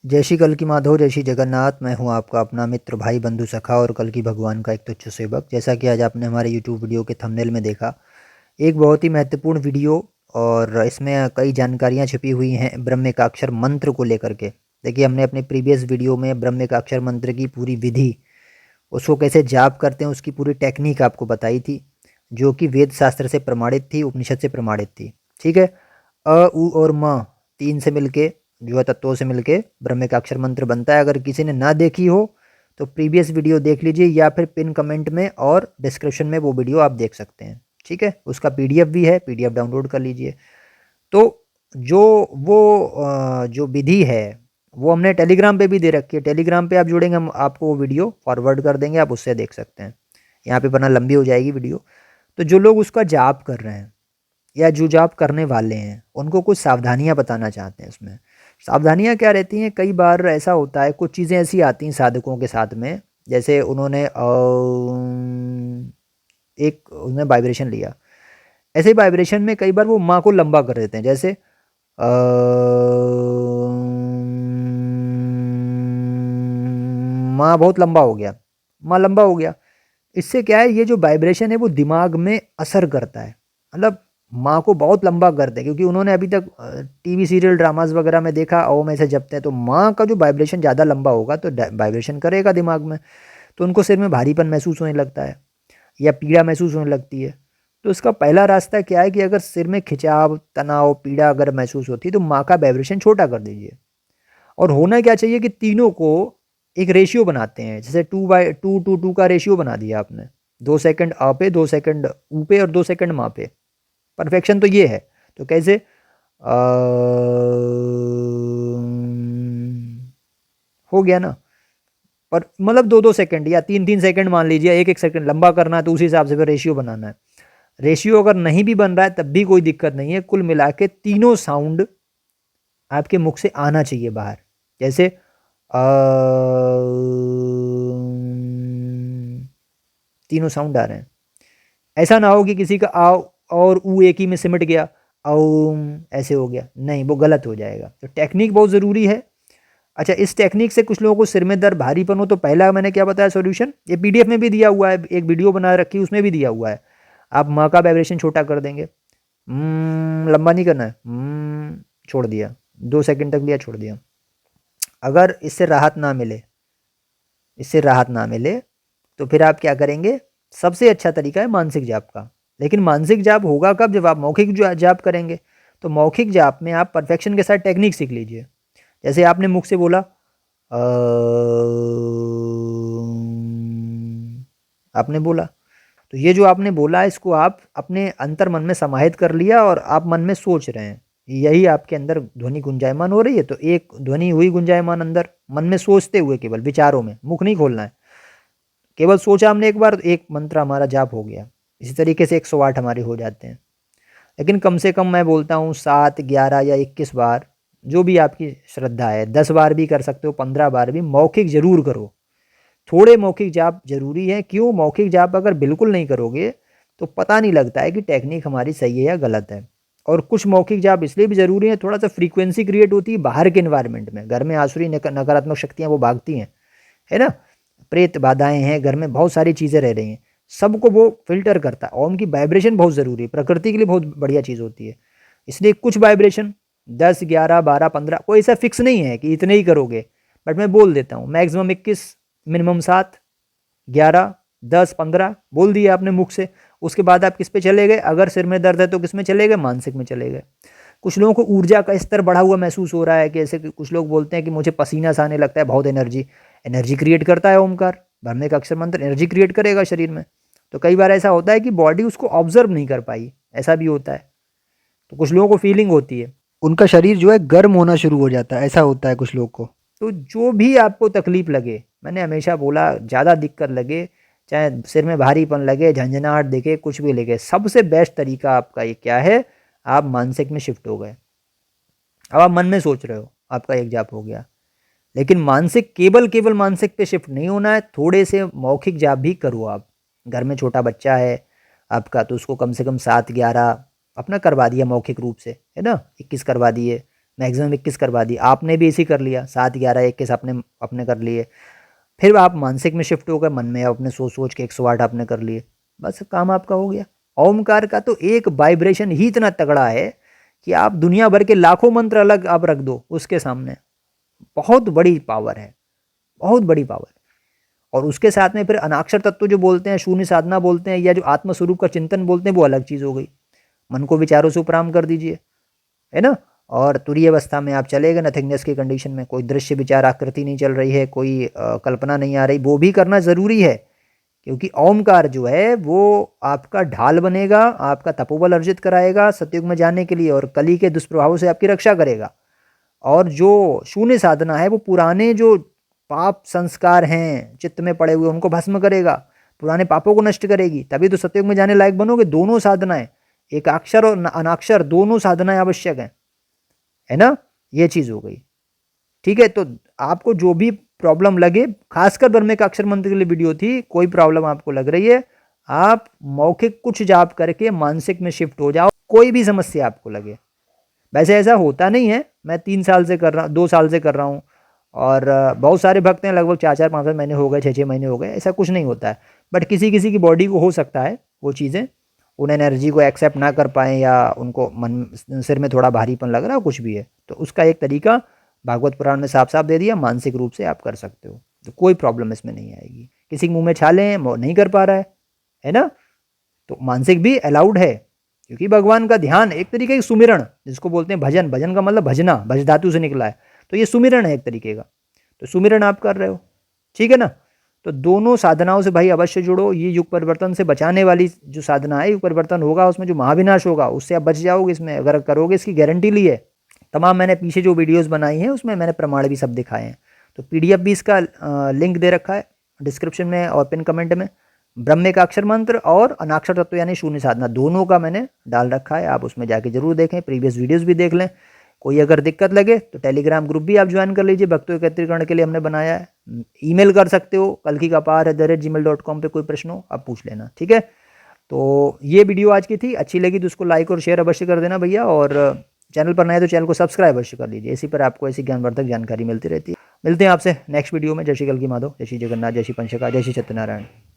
जय श्री कल की माधव, जय श्री जगन्नाथ। मैं हूं आपका अपना मित्र, भाई, बंधु, सखा और कल की भगवान का एक तुच्छ सेवक। जैसा कि आज आपने हमारे यूट्यूब वीडियो के थंबनेल में देखा, एक बहुत ही महत्वपूर्ण वीडियो और इसमें कई जानकारियां छुपी हुई हैं ब्रह्मेकाक्षर मंत्र को लेकर के। देखिए, हमने अपने प्रीवियस वीडियो में ब्रह्मेकाक्षर मंत्र की पूरी विधि, उसको कैसे जाप करते हैं, उसकी पूरी टेक्निक आपको बताई थी, जो कि वेद शास्त्र से प्रमाणित थी, उपनिषद से प्रमाणित थी। ठीक है। अ उ और म तीन से मिलके, जो है तत्वों से मिलके ब्रह्मेकाक्षर मंत्र बनता है। अगर किसी ने ना देखी हो तो प्रीवियस वीडियो देख लीजिए, या फिर पिन कमेंट में और डिस्क्रिप्शन में वो वीडियो आप देख सकते हैं। ठीक है, उसका पीडीएफ भी है, पीडीएफ डाउनलोड कर लीजिए। तो जो जो विधि है वो हमने टेलीग्राम पे भी दे रखी है। टेलीग्राम पे आप जुड़ेंगे, हम आपको वो वीडियो फॉरवर्ड कर देंगे, आप उससे देख सकते हैं। यहाँ पे वरना लंबी हो जाएगी वीडियो। तो जो लोग उसका जाप कर रहे हैं या जो जाप करने वाले हैं, उनको कुछ सावधानियां बताना चाहते हैं। उसमें सावधानियां क्या रहती हैं? कई बार ऐसा होता है, कुछ चीज़ें ऐसी आती हैं साधकों के साथ में, जैसे उन्होंने एक उसने वाइब्रेशन लिया, ऐसे ही वाइब्रेशन में कई बार वो माँ को लंबा कर देते हैं, जैसे माँ बहुत लंबा हो गया, माँ लंबा हो गया। इससे क्या है, ये जो वाइब्रेशन है वो दिमाग में असर करता है, मतलब माँ को बहुत लंबा करते हैं। क्योंकि उन्होंने अभी तक टीवी सीरियल ड्रामास वगैरह में देखा, ओम ऐसे जपते हैं, तो माँ का जो वाइब्रेशन ज़्यादा लंबा होगा तो वाइब्रेशन करेगा दिमाग में, तो उनको सिर में भारीपन महसूस होने लगता है या पीड़ा महसूस होने लगती है। तो इसका पहला रास्ता क्या है कि अगर सिर में खिंचाव, तनाव, पीड़ा अगर महसूस होती है तो माँ का वाइब्रेशन छोटा कर दीजिए। और होना क्या चाहिए कि तीनों को एक रेशियो बनाते हैं, जैसे 2/2 का रेशियो बना दिया आपने। 2 सेकंड आ पे, 2 सेकंड ऊ पे और 2 सेकंड माँ पे। परफेक्शन तो ये है। तो कैसे हो गया ना? पर मतलब 2-2 सेकंड या 3-3 सेकंड मान लीजिए, 1-1 सेकंड लंबा करना है तो उसी हिसाब से फिर रेशियो बनाना है। रेशियो अगर नहीं भी बन रहा है तब भी कोई दिक्कत नहीं है। कुल मिला के तीनों साउंड आपके मुख से आना चाहिए बाहर। जैसे तीनों साउंड आ रहे हैं। ऐसा ना हो कि किसी का आ और ऊ एक ही में सिमट गया, ऐसे हो गया, नहीं, वो गलत हो जाएगा। तो टेक्निक बहुत ज़रूरी है। अच्छा, इस टेक्निक से कुछ लोगों को सिर में दर्द, भारीपन हो, तो पहला मैंने क्या बताया सॉल्यूशन, ये पीडीएफ में भी दिया हुआ है, एक वीडियो बना रखी है उसमें भी दिया हुआ है। आप माँ का वाइब्रेशन छोटा कर देंगे, लंबा नहीं करना है, छोड़ दिया, 2 सेकंड तक लिया, छोड़ दिया। अगर इससे राहत ना मिले, इससे राहत ना मिले तो फिर आप क्या करेंगे? सबसे अच्छा तरीका है मानसिक जाप का। लेकिन मानसिक जाप होगा कब? जब आप मौखिक जाप करेंगे। तो मौखिक जाप में आप परफेक्शन के साथ टेक्निक सीख लीजिए। जैसे आपने मुख से बोला, आपने बोला, तो ये जो आपने बोला इसको आप अपने अंतर मन में समाहित कर लिया और आप मन में सोच रहे हैं, यही आपके अंदर ध्वनि गुंजायमान हो रही है। तो एक ध्वनि हुई गुंजायमान अंदर मन में, सोचते हुए, केवल विचारों में, मुख नहीं खोलना है। केवल सोचा हमने एक बार, एक मंत्र हमारा जाप हो गया। इसी तरीके से 108 हमारे हो जाते हैं। लेकिन कम से कम मैं बोलता हूँ 7, 11 या 21 बार, जो भी आपकी श्रद्धा है, 10 बार भी कर सकते हो, 15 बार भी मौखिक जरूर करो। थोड़े मौखिक जाप जरूरी है। क्यों? मौखिक जाप अगर बिल्कुल नहीं करोगे तो पता नहीं लगता है कि टेक्निक हमारी सही है या गलत है। और कुछ मौखिक जाप इसलिए भी जरूरी है, थोड़ा सा फ्रीक्वेंसी क्रिएट होती है बाहर के इन्वायरमेंट में। घर में आसुरी नकारात्मक शक्तियां वो भागती हैं, है ना, प्रेत बाधाएं हैं घर में, बहुत सारी चीज़ें रह रही हैं, सबको वो फिल्टर करता है। ओम की वाइब्रेशन बहुत ज़रूरी है, प्रकृति के लिए बहुत बढ़िया चीज़ होती है। इसलिए कुछ वाइब्रेशन 10, 11, 12, 15, कोई ऐसा फिक्स नहीं है कि इतने ही करोगे, बट मैं बोल देता हूँ मैक्सिमम 21, मिनिमम 7, 11, 10, 15 बोल दिए आपने मुख से। उसके बाद आप किस पे चले गए? अगर सिर में दर्द है तो किस में चले गए? मानसिक में चले गए। कुछ लोगों को ऊर्जा का स्तर बढ़ा हुआ महसूस हो रहा है, कि ऐसे कुछ लोग बोलते हैं कि मुझे पसीना सा आने लगता है, बहुत एनर्जी, एनर्जी क्रिएट करता है ओमकार। भरने का अक्षर मंत्र एनर्जी क्रिएट करेगा शरीर में। तो कई बार ऐसा होता है कि बॉडी उसको ऑब्जर्व नहीं कर पाई, ऐसा भी होता है। तो कुछ लोगों को फीलिंग होती है, उनका शरीर जो है गर्म होना शुरू हो जाता है, ऐसा होता है कुछ लोग को। तो जो भी आपको तकलीफ लगे, मैंने हमेशा बोला, ज़्यादा दिक्कत लगे, चाहे सिर में भारीपन लगे, झंझनाहट दिखे, कुछ भी लगे, सबसे बेस्ट तरीका आपका ये क्या है? आप मानसिक में शिफ्ट हो गए। अब आप मन में सोच रहे हो, आपका एक जाप हो गया। लेकिन मानसिक, केवल केवल मानसिक पे शिफ्ट नहीं होना है, थोड़े से मौखिक जाप भी करो आप। घर में छोटा बच्चा है आपका तो उसको कम से कम 7, 11 अपना करवा दिया मौखिक रूप से, है ना, 21 करवा दिए, मैक्सिमम 21 करवा दी, आपने भी इसी कर लिया, 7 11 21 अपने अपने कर लिए। फिर आप मानसिक में शिफ्ट हो गए, मन में अपने सोच सोच के 108 आपने कर लिए, बस काम आपका हो गया। ओमकार का तो एक वाइब्रेशन ही इतना तगड़ा है कि आप दुनिया भर के लाखों मंत्र अलग आप रख दो उसके सामने, बहुत बड़ी पावर है, बहुत बड़ी पावर। और उसके साथ में फिर अनाक्षर तत्व जो बोलते हैं, शून्य साधना बोलते हैं, या जो आत्मस्वरूप का चिंतन बोलते हैं, वो अलग चीज़ हो गई। मन को विचारों से उपराम कर दीजिए, है ना। और तुरीय अवस्था में आप चले गए, नथिंगनेस की कंडीशन में, कोई दृश्य विचार आकृति नहीं चल रही है, कोई कल्पना नहीं आ रही, वो भी करना ज़रूरी है, क्योंकि ओमकार जो है वो आपका ढाल बनेगा, आपका तपोबल अर्जित कराएगा सतयुग में जाने के लिए, और कली के दुष्प्रभावों से आपकी रक्षा करेगा। और जो शून्य साधना है वो पुराने जो पाप संस्कार हैं चित्त में पड़े हुए उनको भस्म करेगा, पुराने पापों को नष्ट करेगी, तभी तो सतयुग में जाने लायक बनोगे। दोनों साधनाएं, एक अक्षर और अनाक्षर, दोनों साधनाएं आवश्यक हैं, है ना। ये चीज़ हो गई, ठीक है। तो आपको जो भी प्रॉब्लम लगे, खासकर ब्रह्म का अक्षर मंत्र के लिए वीडियो थी, कोई प्रॉब्लम आपको लग रही है, आप मौखिक कुछ जाप करके मानसिक में शिफ्ट हो जाओ, कोई भी समस्या आपको लगे। वैसे ऐसा होता नहीं है, मैं 3 साल से कर रहा, 2 साल से कर रहा हूँ, और बहुत सारे भक्त हैं, लगभग 4 4 5 5 महीने हो गए, 6 6 महीने हो गए, ऐसा कुछ नहीं होता है। बट किसी किसी की बॉडी को हो सकता है वो चीज़ें, उन एनर्जी को एक्सेप्ट ना कर पाएँ, या उनको मन सिर में थोड़ा भारीपन लग रहा है, कुछ भी है, तो उसका एक तरीका भागवत पुराण में साफ साफ दे दिया, मानसिक रूप से आप कर सकते हो, तो कोई प्रॉब्लम इसमें नहीं आएगी। किसी के मुँह में छाले हैं, वो नहीं कर पा रहा है ना, तो मानसिक भी अलाउड है, क्योंकि भगवान का ध्यान एक तरीके की सुमिरन, जिसको बोलते हैं भजन, भजन का मतलब भजना, भज धातु से निकला है, तो ये सुमिरन है एक तरीके का, तो सुमिरन आप कर रहे हो, ठीक है ना। तो दोनों साधनाओं से भाई अवश्य जुड़ो। ये युग परिवर्तन से बचाने वाली जो साधना है, युग परिवर्तन होगा उसमें जो महाविनाश होगा उससे आप बच जाओगे, इसमें अगर करोगे, इसकी गारंटी ली है। तमाम मैंने पीछे जो वीडियोस बनाई हैं उसमें मैंने प्रमाण भी सब दिखाए हैं, तो पीडीएफ भी इसका लिंक दे रखा है डिस्क्रिप्शन में और पिन कमेंट में। ब्रह्म का अक्षर मंत्र और अनाक्षर तत्व यानी शून्य साधना, दोनों का मैंने डाल रखा है, आप उसमें जाके जरूर देखें, प्रीवियस वीडियोस भी देख लें। कोई अगर दिक्कत लगे तो टेलीग्राम ग्रुप भी आप ज्वाइन कर लीजिए, भक्तों एकत्रीकरण के लिए हमने बनाया है। ईमेल कर सकते हो kalkikapaar@gmail.com पे, कोई प्रश्न हो आप पूछ लेना, ठीक है। तो ये वीडियो आज की थी, अच्छी लगी तो उसको लाइक और शेयर अवश्य कर देना भैया, और चैनल पर नए तो चैनल को सब्सक्राइब अवश्य कर लीजिए, इसी पर आपको ऐसी ज्ञानवर्धक जानकारी मिलती रहती है। मिलते हैं आपसे नेक्स्ट वीडियो में। जय श्री कल्की माधव, जय श्री जगन्नाथ, जय श्री पंचका, जय श्री सत्यनारायण।